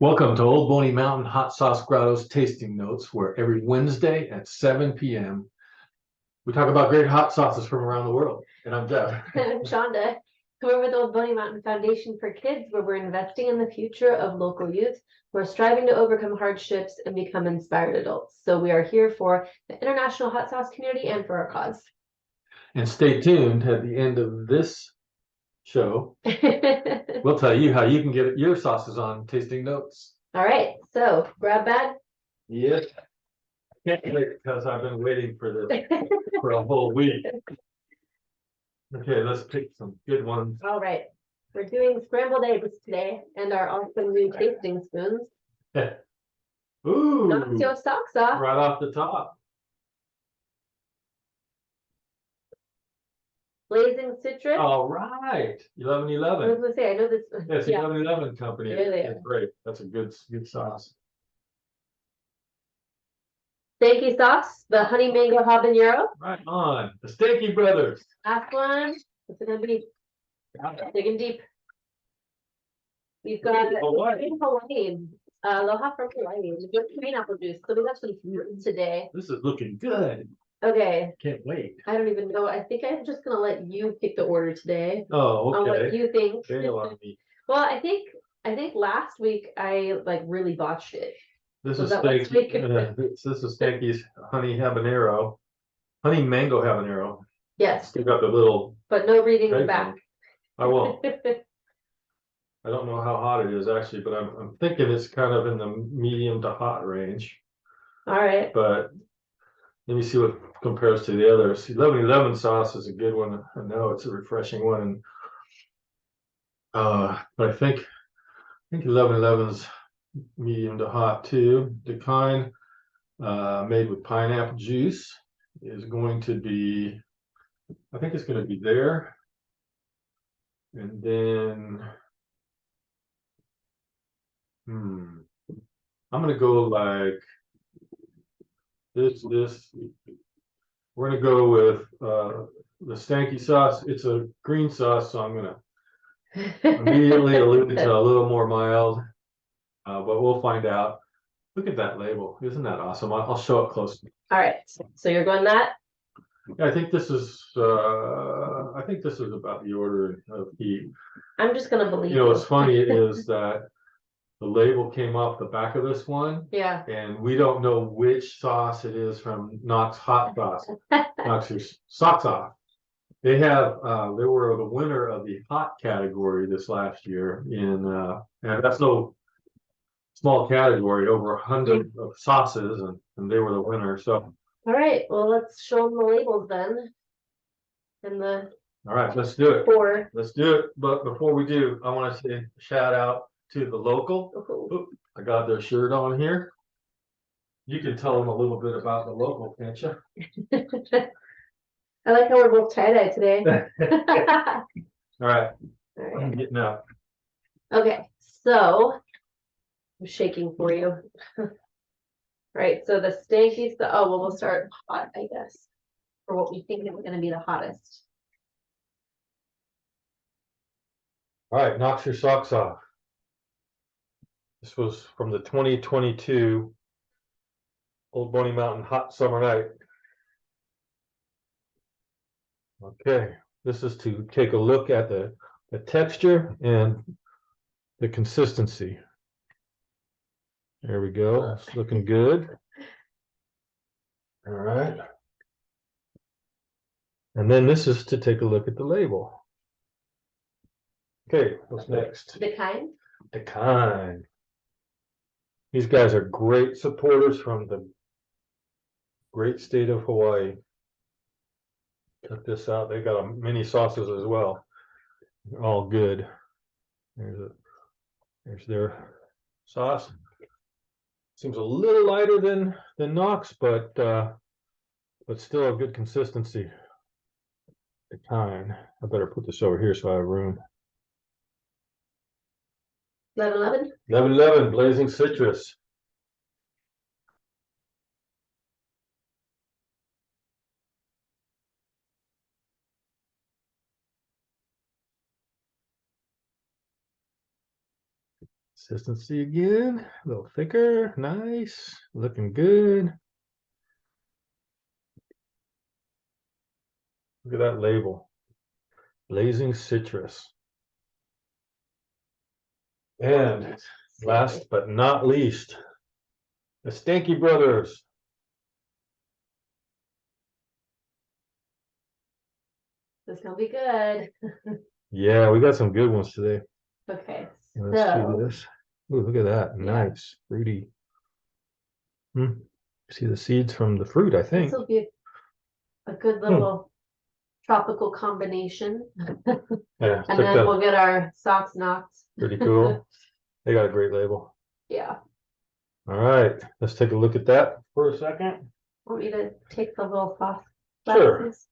Welcome to Old Boney Mountain Hot Sauce Grotto's Tasting Notes, where every Wednesday at 7 p.m. we talk about great hot sauces from around the world. And I'm Jeff. I'm Chanda. We're with Old Boney Mountain Foundation for Kids, where we're investing in the future of local youth. We're striving to overcome hardships and become inspired adults. So we are here for the international hot sauce community and for our cause. And stay tuned at the end of this show. We'll tell you how you can get your sauces on Tasting Notes. All right, so grab bag. Yes. Can't wait because I've been waiting for this for a whole week. Okay, let's pick some good ones. All right, we're doing scrambled eggs today and our awesome new tasting spoons. Ooh, Knock your socks off. right off the top. Blazing citrus. All right, I was 1111. gonna say, I know this. Yes, Yeah. 1111 company. There they It's are. great. That's a good sauce. Stanky sauce, the honey mango habanero. Right on. The Stanky Brothers. Last one. What's it gonna be? Digging deep. We've got Hawaii. Hawaii. Aloha from Hawaii. We've got pineapple juice. So we got some fruit today. This is looking good. Okay. Can't wait. I don't even know. I think I'm just gonna let you pick the order today Oh, on what okay. you think. Bail on me. Well, I think last week I like really botched it. This Was is that last Stanky. week? This is Stanky's honey habanero. Honey mango habanero. Yes, Still got the little. but no reading the bacon. back. I won't. I don't know how hot it is actually, but I'm thinking it's kind of in the medium to hot range. All right. But let me see what compares to the others. 1111 sauce is a good one. I know it's a refreshing one. And but I think 1111's medium to hot too. The kind made with pineapple juice is going to be, I think it's going to be there. And then I'm going to go like this. We're going to go with the stanky sauce. It's a green sauce, so I'm going to immediately allude to a little more mild, but we'll find out. Look at that label. Isn't that awesome? I'll show it close. All right. So you're going that? Yeah, I think this is about the order of heat. I'm just gonna believe You know, what's funny is that the label came off the back of this one. Yeah. And we don't know which sauce it is from Knox Hot Sauce. Knox your socks off. They were the winner of the hot category this last year and that's no small category, over 100 of sauces, and they were the winner. So all right, well, let's show them the labels then. And the all right, let's do it. four. Let's do it. But before we do, I want to say a shout out to the local. Ooh, I got their shirt on here. You can tell them a little bit about the local, can't you? I like how we're both tie-dye today. All right, All I'm right. getting up. Okay, so I'm shaking for you. Right, so the stankies, we'll start hot, I guess, for what we think is gonna be the hottest. All right, knock your socks off. This was from the 2022 Old Boney Mountain Hot Summer Night. Okay, this is to take a look at the texture and the consistency. There we go. It's looking good. All right. And then this is to take a look at the label. Okay, what's next? The kind? The kind. These guys are great supporters from the great state of Hawaii. Check this out. They got mini sauces as well. They're all good. There's their sauce. Seems a little lighter than Knox, but still a good consistency. The kind. I better put this over here so I have room. 1111? 1111 Blazing Citrus. Consistency again, a little thicker, nice, looking good. Look at that label, Blazing Citrus. And last but not least, the Stanky Brothers. This is gonna be good. Yeah, we got some good ones today. Okay, Let's do so this. Ooh, look at that, Yeah. nice, fruity. See the seeds from the fruit, I this think. will be a good little tropical combination. Yeah, And check then that. we'll get our socks knocked. Pretty cool. They got a great label. Yeah. All right, let's take a look at that for a second. Want me to take the little sauce? Sure. glasses?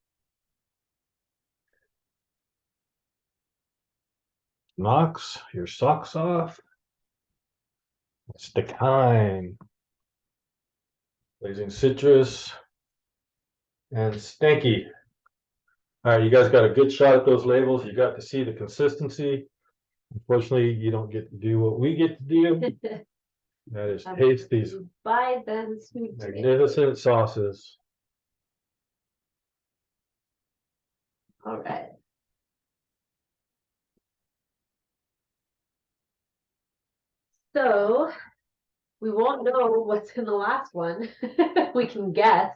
Knocks your socks off. It's the kind. Blazing Citrus and Stanky. All right, you guys got a good shot at those labels. You got to see the consistency. Unfortunately, you don't get to do what we get to do. That is I'm taste going these to buy them sweet tomatoes. magnificent sauces. All right. So we won't know what's in the last one. We can guess,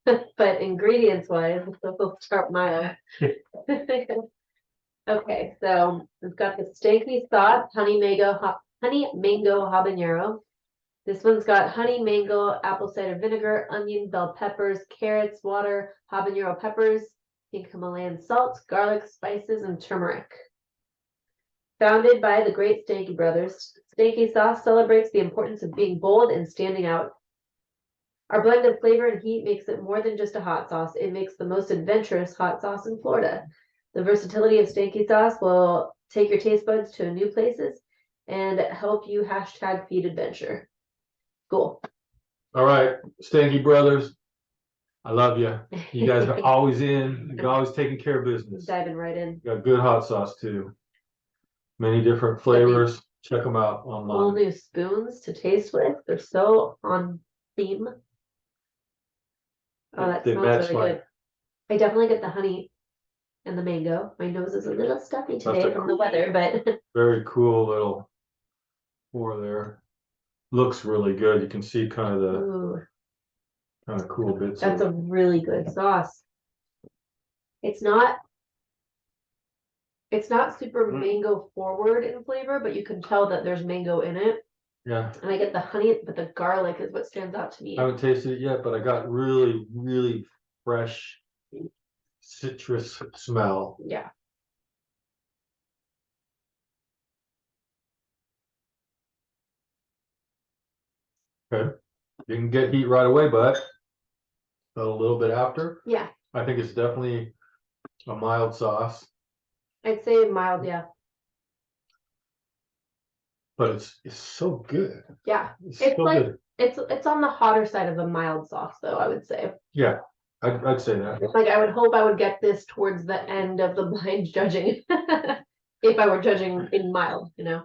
but ingredients wise, we'll start mild. Okay, so we've got the stanky sauce, honey mango habanero. This one's got honey mango, apple cider vinegar, onion, bell peppers, carrots, water, habanero peppers, pink Himalayan salt, garlic, spices, and turmeric. Founded by the great Stanky Brothers, Stanky Sauce celebrates the importance of being bold and standing out. Our blend of flavor and heat makes it more than just a hot sauce. It makes the most adventurous hot sauce in Florida. The versatility of Stanky Sauce will take your taste buds to new places and help you #feed adventure. Cool. All right, Stanky Brothers, I love you. You guys are always in. You're always taking care of business. Diving right in. Got good hot sauce too. Many different flavors. Check them out Cool online. new spoons to taste with. They're so on theme. Oh, that They smells match really my- good. I definitely get the honey and the mango. My nose is a little stuffy That's today a from the weather, but Very cool little pour there. Looks really good. You can see kind of the ooh, cool bits that's of a really good sauce. It's not super mango forward in flavor, but you can tell that there's mango in it. yeah. And I get the honey, but the garlic is what stands out to me. I haven't tasted it yet, but I got really, really fresh citrus smell. Yeah. Okay. You can get heat right away, but a little bit after. Yeah. I think it's definitely a mild sauce, I'd say mild, yeah. but it's so good. Yeah. It's It's so like good. it's on the hotter side of a mild sauce though, I would say. Yeah, I'd say that. Like I would hope I would get this towards the end of the blind judging. If I were judging in mild, you know.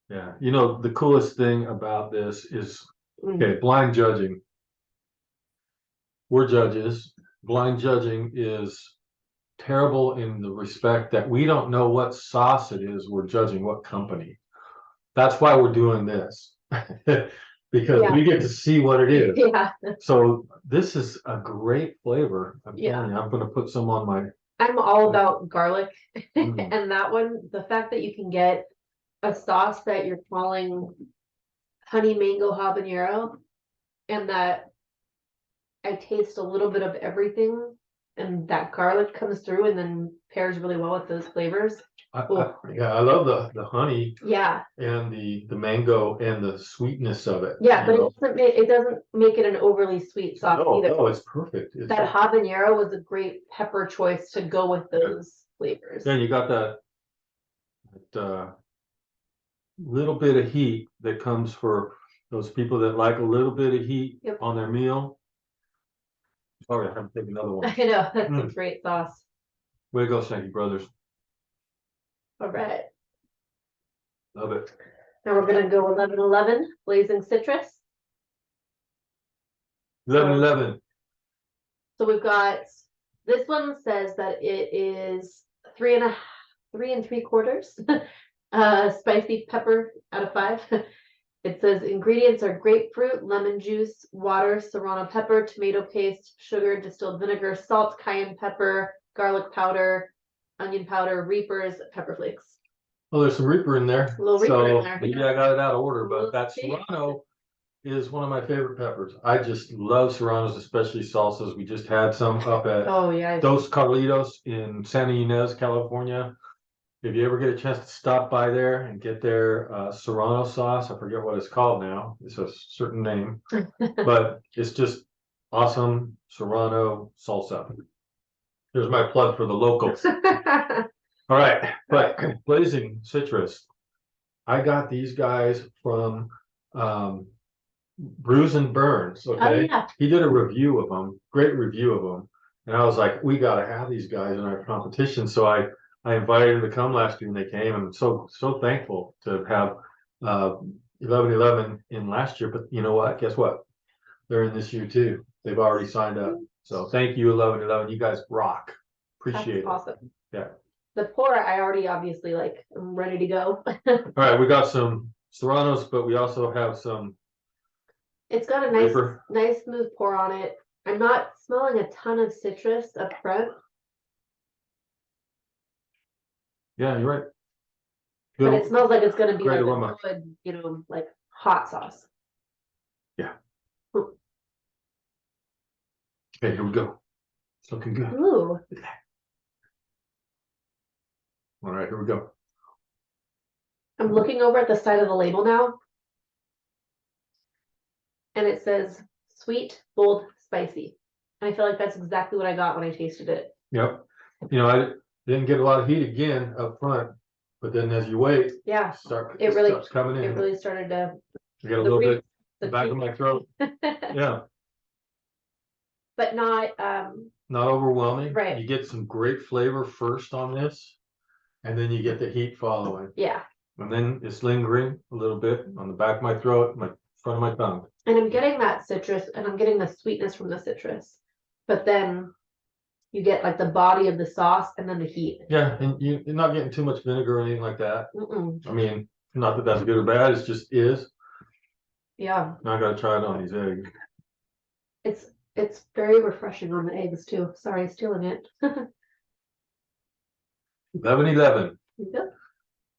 Yeah, you know, the coolest thing about this is, Mm. okay, blind judging. We're judges. Blind judging is terrible in the respect that we don't know what sauce it is we're judging, what company. That's why we're doing this. Because Yeah. we get to see what it is. Yeah. So this is a great flavor. I'm Yeah. telling you, I'm gonna put some on my I'm all about garlic. Mm. And that one, the fact that you can get a sauce that you're calling honey mango habanero and that I taste a little bit of everything and that garlic comes through and then pairs really well with those flavors. yeah, I love the honey Yeah. and the mango and the sweetness of it. Yeah, you but know? it doesn't make it an overly sweet sauce either. No, it's perfect. It's That habanero was a great pepper choice to go with those flavors. Then you got that little bit of heat that comes for those people that like a little bit of heat Yep. on their meal. Sorry, I have to take another one. I know, that's a great sauce. Way to go, Stanky Brothers. All right. Love it. Now we're gonna go 11-11, blazing citrus. 11-11. So we've got, this one says that it is 3 3¾ spicy pepper out of 5. It says ingredients are grapefruit, lemon juice, water, serrano pepper, tomato paste, sugar, distilled vinegar, salt, cayenne pepper, garlic powder, onion powder, reapers, pepper flakes. Well, there's some Reaper in there. A little Reaper in So there. maybe I got it out of order, but We'll that see. Serrano is one of my favorite peppers. I just love Serranos, especially salsas. We just had some up at Oh yeah. Dos Carlitos in Santa Ynez, California. If you ever get a chance to stop by there and get their Serrano sauce, I forget what it's called now. It's a certain name, but it's just awesome Serrano salsa. Here's my plug for the locals. All right, but blazing citrus. I got these guys from Brews and Burns. Oh Okay, yeah. he did a review of them, great review of them, and I was like, we got to have these guys in our competition. So I invited them to come last year, and they came. I'm so thankful to have 11-11 in last year. But you know what? Guess what? They're in this year too. They've already signed up. So thank you, 11-11. You guys rock. Appreciate it. Awesome. Yeah. The pour I already obviously like. I'm ready to go. All right, we got some Serranos, but we also have some. It's got a nice, Reaper. nice smooth pour on it. I'm not smelling a ton of citrus up front, Yeah, you're right. but it smells like it's gonna be Great like aroma. a good, like hot sauce. Yeah. Okay, here we go. It's looking good. Ooh. All right, here we go. I'm looking over at the side of the label now. And it says sweet, bold, spicy. And I feel like that's exactly what I got when I tasted it. Yep. You know, I didn't get a lot of heat again up front, but then as you wait, Yeah, it really- starts coming in. it really started to. I got a little bit the the back of my throat. Yeah, But not not overwhelming. Right. You get some great flavor first on this, and then you get the heat following. yeah. And then it's lingering a little bit on the back of my throat, my front of my tongue. And I'm getting that citrus and I'm getting the sweetness from the citrus. But then you get like the body of the sauce and then the heat. Yeah, and you're not getting too much vinegar or anything like that. Mm-mm. I mean, not that that's good or bad, it's just is. Yeah. Now I gotta try it on these eggs. It's very refreshing on the eggs too. Sorry, stealing it. 11-11. Yep.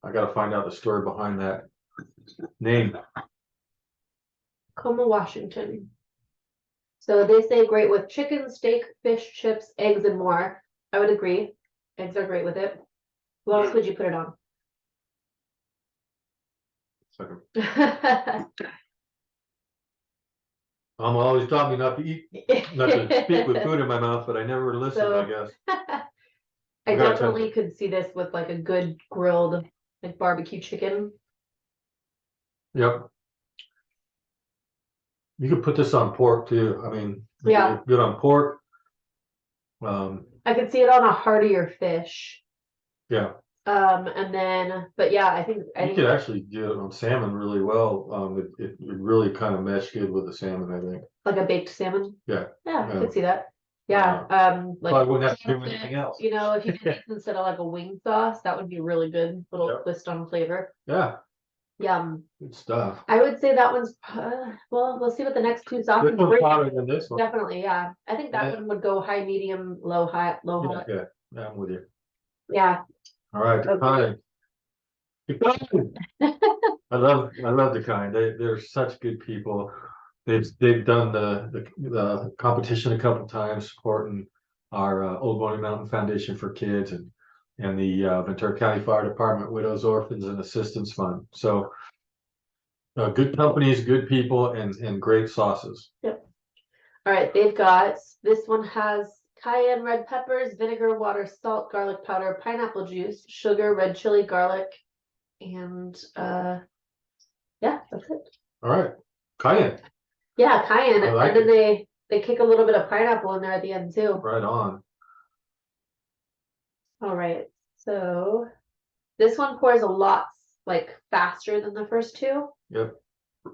I gotta find out the story behind that name. Como, Washington. So they say great with chicken, steak, fish, chips, eggs, and more. I would agree. Eggs are great with it. What else would you put it on? Second. Mom always taught me not to eat, not to speak with food in my mouth, but I never listened, So- I guess. I gotta definitely could see this with like a good grilled like barbecue chicken. Yep. You could put this on pork too. I mean, Yeah. good on pork. I could see it on a heartier fish. Yeah, And then, but yeah, I think you could actually do it on salmon really well. It really kind of meshed good with the salmon, I think. like a baked salmon. Yeah. Yeah, I Yeah. could see that. Yeah. Like Probably wouldn't have to do anything else. you know, if you did this instead of like a wing sauce, that would be really good. Little Yep. twist on flavor. Yeah, Yum. good stuff. I would say that one's well, we'll see what the next two sauces This one's bring. hotter than this one. Definitely, yeah. I think that Yeah. one would go high, medium, low, high, low, Yeah, hot. yeah, I'm with you. Yeah. All right, the Okay. kind. The kind. I love the kind. They're such good people. They've done the competition a couple times supporting our Old Boney Mountain Foundation for Kids and the Ventura County Fire Department Widows, Orphans, and Assistance Fund. So good companies, good people, and great sauces. All right, they've got this one has cayenne, red peppers, vinegar, water, salt, garlic powder, pineapple juice, sugar, red chili, garlic, and yeah, that's it. All right, cayenne, Yeah, cayenne, I like and then they kick a little bit of pineapple in there at the end too. right on. All right, so this one pours a lot like faster than the first two. Yep.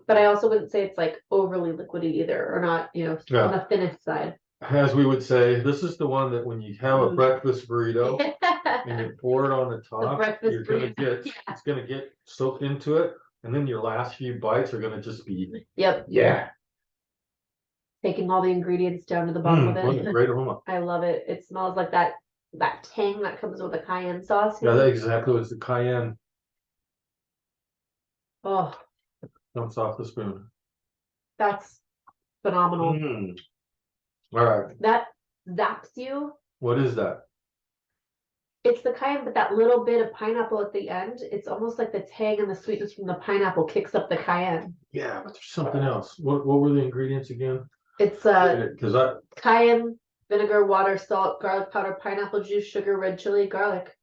But I also wouldn't say it's like overly liquidy either, or not, on Yeah. the thinnest side. As we would say, this is the one that when you have a breakfast burrito and you pour it on the top, breakfast you're gonna burrito, get, it's gonna get soaked into it, and then your last few bites are gonna just be, Yep, yeah. taking all the ingredients down to the bottom of What a it. great aroma. I love it. It smells like that tang that comes with a cayenne sauce. Yeah, that exactly was the cayenne Oh, comes off the spoon. that's phenomenal. Mm. All right, That zaps you. what is that? It's the cayenne, but that little bit of pineapple at the end, it's almost like the tang and the sweetness from the pineapple kicks up the cayenne. Yeah, but there's something else. What were the ingredients again? It's Because cayenne, vinegar, water, salt, garlic powder, pineapple juice, sugar, red chili, garlic.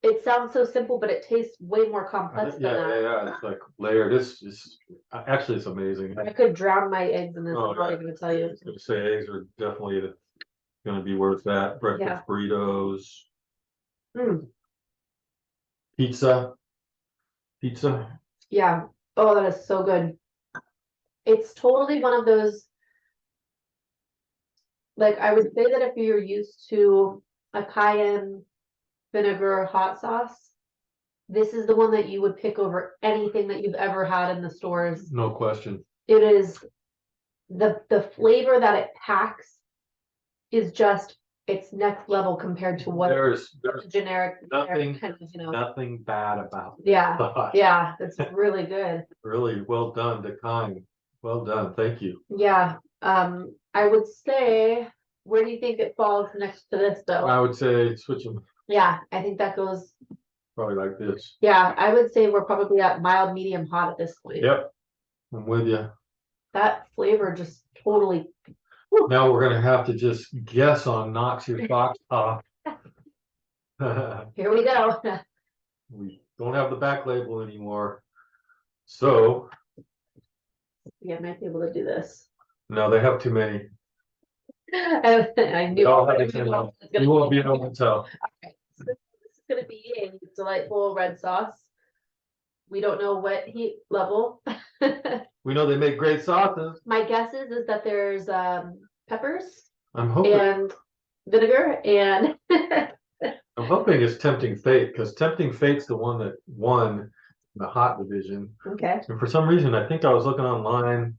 It sounds so simple, but it tastes way more complex than that. yeah, it's like layered. This is actually it's amazing. I could drown my eggs in this. Oh, I'm not yeah. even gonna tell I you. was gonna say eggs are definitely gonna be worth that. Breakfast burritos, Mm, pizza. yeah. Oh, that is so good. It's totally one of those, like I would say that if you're used to a cayenne vinegar hot sauce, this is the one that you would pick over anything that you've ever had in the stores. No question. It is the flavor that it packs is just it's next level compared to what There's generic nothing, kind of, nothing bad about it. Yeah, yeah, it's really good. Really well done, Kind. Well done. Thank you. Yeah, I would say, where do you think it falls next to this though? I would say switch them Yeah, I think that goes, probably like this. yeah, I would say we're probably at mild, medium, hot at this point. Yep. I'm with you. That flavor just totally, Now we're gonna have to just guess on knocks your socks off. here we go. We don't have the back label anymore. So, Yeah, I might be able to do this. no, they have too many. I They knew all have it the was same gonna one. be- You won't be able to tell. So this is gonna be a delightful red sauce. We don't know what heat level. We know they make great sauces. My guess is that there's peppers I'm hoping and vinegar and it's Tempting Fate, because Tempting Fate's the one that won the hot division. okay. And for some reason, I think I was looking online.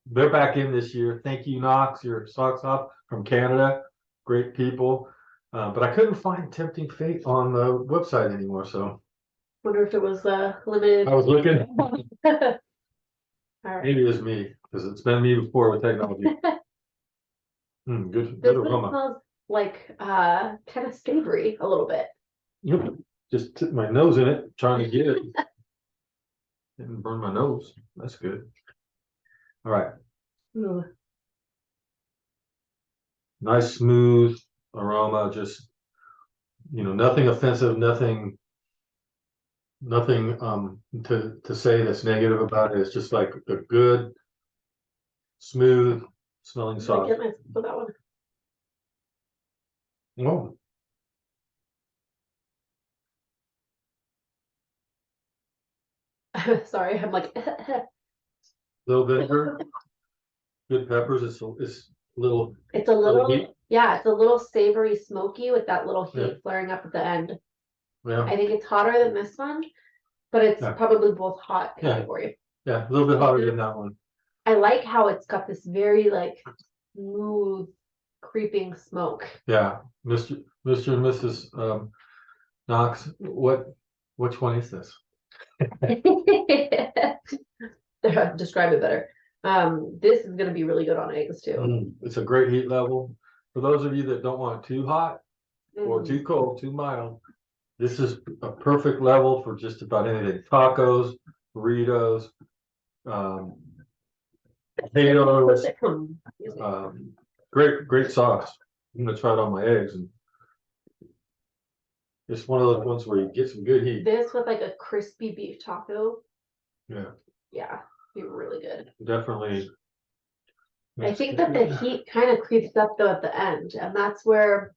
They're back in this year. Thank you, Knox, your socks off from Canada. Great people. But I couldn't find Tempting Fate on the website anymore. So Wonder if it was limited. I was looking. All right. Maybe it's me, because it's been me before with technology. Good This one aroma. smells like kind of savory a little bit. Yep. Just took my nose in it, trying to get it. Didn't burn my nose. That's good. All right. Ooh. Nice smooth aroma, just nothing offensive, nothing to say that's negative about it. It's just like a good, smooth smelling I sauce. get myself for that one. Oh, Sorry, I'm like little vinegar, good peppers. It's a little. it's a little heat. yeah, it's a little savory smoky with that little heat Yeah. flaring up at the end. Yeah, I think it's hotter than this one, but it's Yeah. probably both hot Yeah. category. yeah, a little bit hotter than that one. I like how it's got this very like smooth creeping smoke. Yeah, Mr. and Mrs. Knox, which one is this? Describe it better. This is gonna be really good on eggs too. It's a great heat level. For those of you that don't want it too hot or too cold, too mild, this is a perfect level for just about anything. Tacos, burritos, potatoes, great sauce. I'm gonna try it on my eggs, and it's one of those ones where you get some good heat. This with like a crispy beef taco. Yeah, Yeah, be really good. definitely. I think that the heat kind of creeps up though at the end, and that's where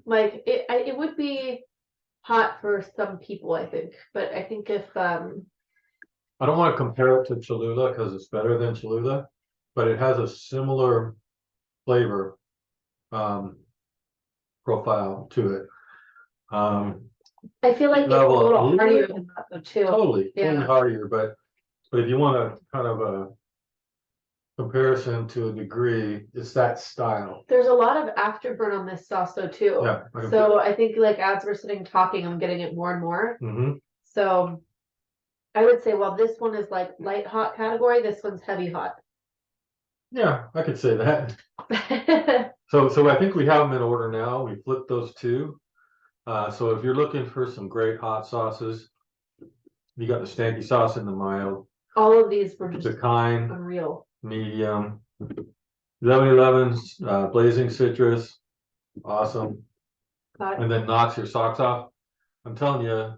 like it would be hot for some people, I think. But I think if I don't want to compare it to Cholula because it's better than Cholula, but it has a similar flavor profile to it. I feel like it's a Level up. little heartier than that though too. Totally Yeah. heartier, but if you want a kind of a comparison to a degree, it's that style. There's a lot of afterburn on this sauce though too. Yeah. So I think like as we're sitting talking, I'm getting it more and more. Mm-hmm. So I would say, well, this one is like light hot category. This one's heavy hot. Yeah, I could say that. So I think we have them in order now. We flipped those two. So if you're looking for some great hot sauces, you got the stanky sauce in the mild. All of these were just The kind, unreal. medium, 11-11's blazing citrus, awesome. Hot. And then knocks your socks off. I'm telling you,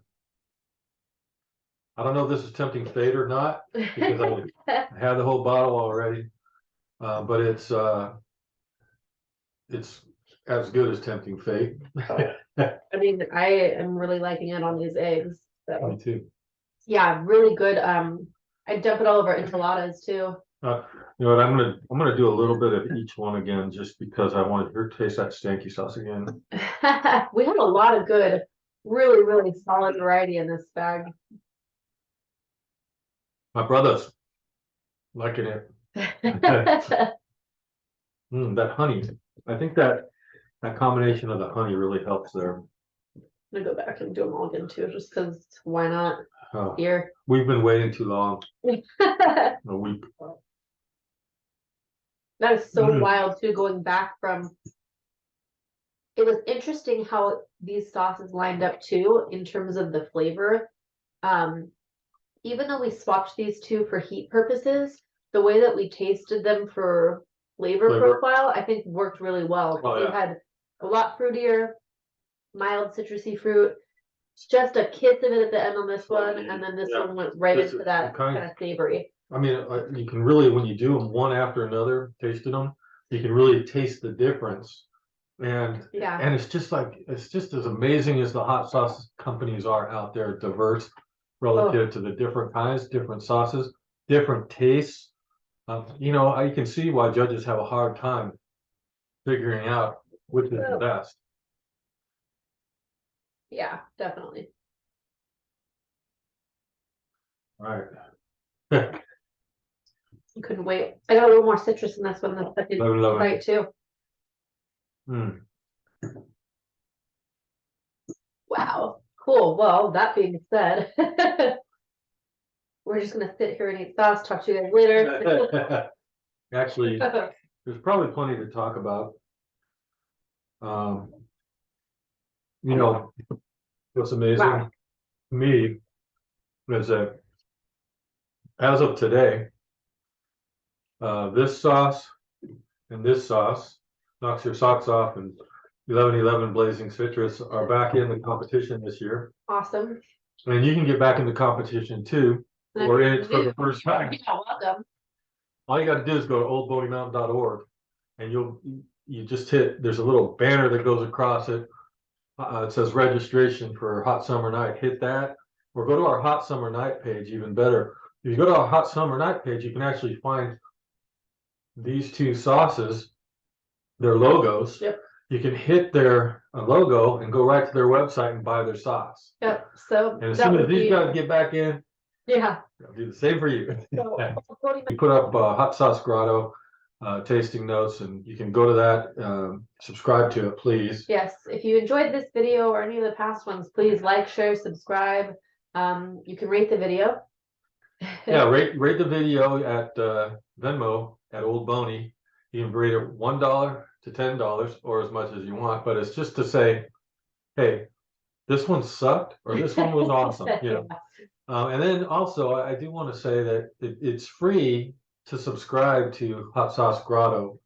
I don't know if this is tempting fate or not because I had the whole bottle already, but it's as good as tempting fate. I mean, I am really liking it on these eggs. So Me too. yeah, really good. I dump it all over enchiladas too. You know what? I'm gonna do a little bit of each one again, just because I wanted her to taste that stanky sauce again. We had a lot of good, really solid variety in this bag. My brother's liking it. That honey. I think that combination of the honey really helps there. I'm gonna go back and do them all again too, just because why not? Oh, Here. we've been waiting too long. A week. That is so wild too, going back from. It was interesting how these sauces lined up too, in terms of the flavor. Even though we swapped these two for heat purposes, the way that we tasted them for flavor profile, I think worked really well. Oh, yeah. We had a lot fruitier, mild citrusy fruit, just a kiss of it at the end on this one, and then this one went right into that kind of savory. I mean, you can really, when you do them one after another, tasting them, you can really taste the difference. And yeah, and it's just as amazing as the hot sauce companies are out there, diverse relative to the different kinds, different sauces, different tastes. You know, you can see why judges have a hard time figuring out which is the best. Yeah, definitely. All right. Couldn't wait. I got a little more citrus in this one than I did right too. Wow, cool. Well, that being said, we're just gonna sit here and eat sauce. Talk to you guys later. Actually, there's probably plenty to talk about. You know, what's amazing to me is that as of today, this sauce and this sauce, knocks your socks off, and 11-11 blazing citrus are back in the competition this year. Awesome. And you can get back in the competition too. We're in it for the first time. Yeah, welcome. All you got to do is go to oldboneymountain.org, and you just hit. There's a little banner that goes across it. It says registration for Hot Summer Night. Hit that, or go to our Hot Summer Night page. Even better, if you go to our Hot Summer Night page, you can actually find these two sauces, their logos. Yep. You can hit their logo and go right to their website and buy their sauce. Yep. So and as soon as these guys get back in, yeah, I'll do the same for you. So, you put up hot sauce grotto tasting notes, and you can go to that, subscribe to it, please. Yes, if you enjoyed this video or any of the past ones, please like, share, subscribe. You can rate the video. Yeah, rate the video at Venmo at Old Boney. You can rate it $1 to $10 or as much as you want, but it's just to say, hey, this one sucked or this one was awesome, you know. And then also, I do want to say that it's free to subscribe to Hot Sauce Grotto,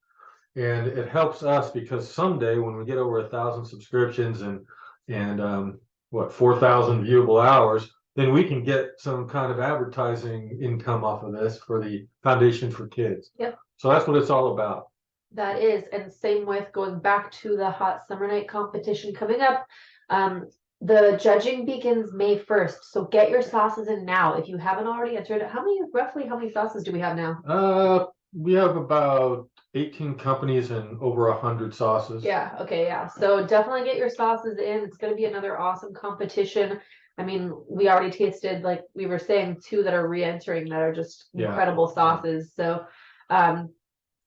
and it helps us because someday when we get over 1,000 subscriptions and what 4,000 viewable hours, then we can get some kind of advertising income off of this for the Foundation for Kids. Yep. So that's what it's all about. That is, and same with going back to the Hot Summer Night competition coming up. The judging begins May 1st, so get your sauces in now. If you haven't already entered, roughly how many sauces do we have now? We have about 18 companies and over 100 sauces. Yeah, okay, yeah. So definitely get your sauces in. It's gonna be another awesome competition. I mean, we already tasted, like we were saying, two that are re-entering that are just Yeah. incredible sauces. So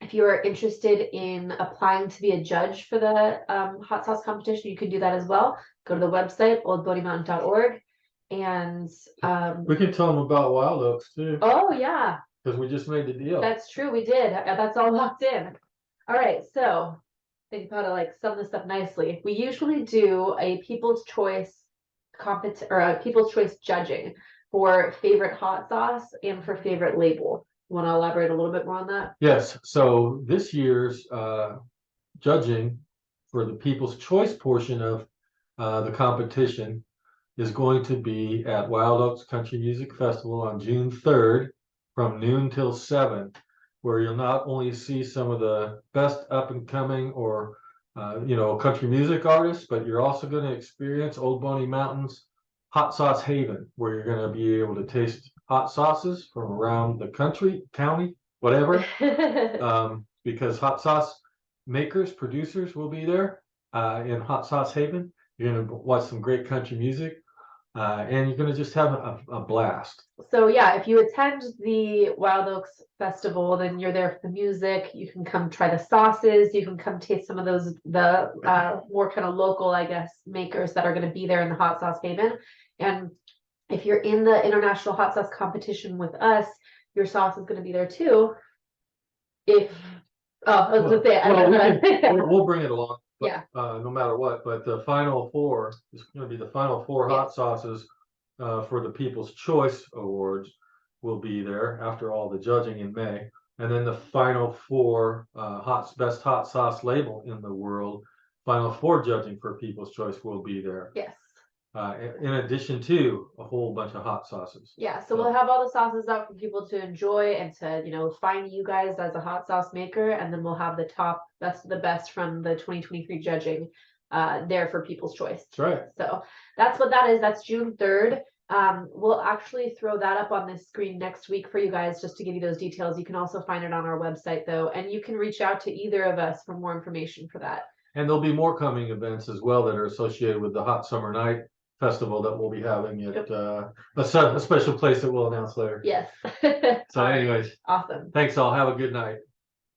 if you are interested in applying to be a judge for the hot sauce competition, you can do that as well. Go to the website, oldboneymountain.org. And We can tell them about Wild Oaks too, oh yeah, because we just made the deal. that's true, we did. That's all locked in. All right, so think how to like sum this up nicely. We usually do a people's choice people's choice judging for favorite hot sauce and for favorite label. You want to elaborate a little bit more on that? Yes, so this year's judging for the People's Choice portion of the competition is going to be at Wild Oaks Country Music Festival on June 3rd from noon till 7, where you'll not only see some of the best up and coming or country music artists, but you're also going to experience Old Boney Mountain's Hot Sauce Haven, where you're going to be able to taste hot sauces from around the country, county, whatever, because hot sauce makers, producers will be there in Hot Sauce Haven. You're going to watch some great country music, and you're going to just have a blast. So yeah, if you attend the Wild Oaks Festival, then you're there for the music. You can come try the sauces. You can come taste some of the more kind of local, I guess, makers that are going to be there in the Hot Sauce Haven. And if you're in the international hot sauce competition with us, your sauce is going to be there too. I was gonna say, we'll bring it along. But, yeah. No matter what, but the final four is going to be the final four hot sauces for the People's Choice Awards will be there after all the judging in May. And then the final four best hot sauce label in the world, final four judging for People's Choice will be there. Yes. In addition to a whole bunch of hot sauces. Yeah, so we'll have all the sauces out for people to enjoy and to, find you guys as a hot sauce maker, and then we'll have the top best of the best from the 2023 judging there for People's Choice. That's right. So that's what that is. That's June 3rd. We'll actually throw that up on this screen next week for you guys just to give you those details. You can also find it on our website though, and you can reach out to either of us for more information for that. And there'll be more coming events as well that are associated with the Hot Summer Night Festival that we'll be having at a special place that we'll announce later. Yes. So anyways, awesome. Thanks all. Have a good night.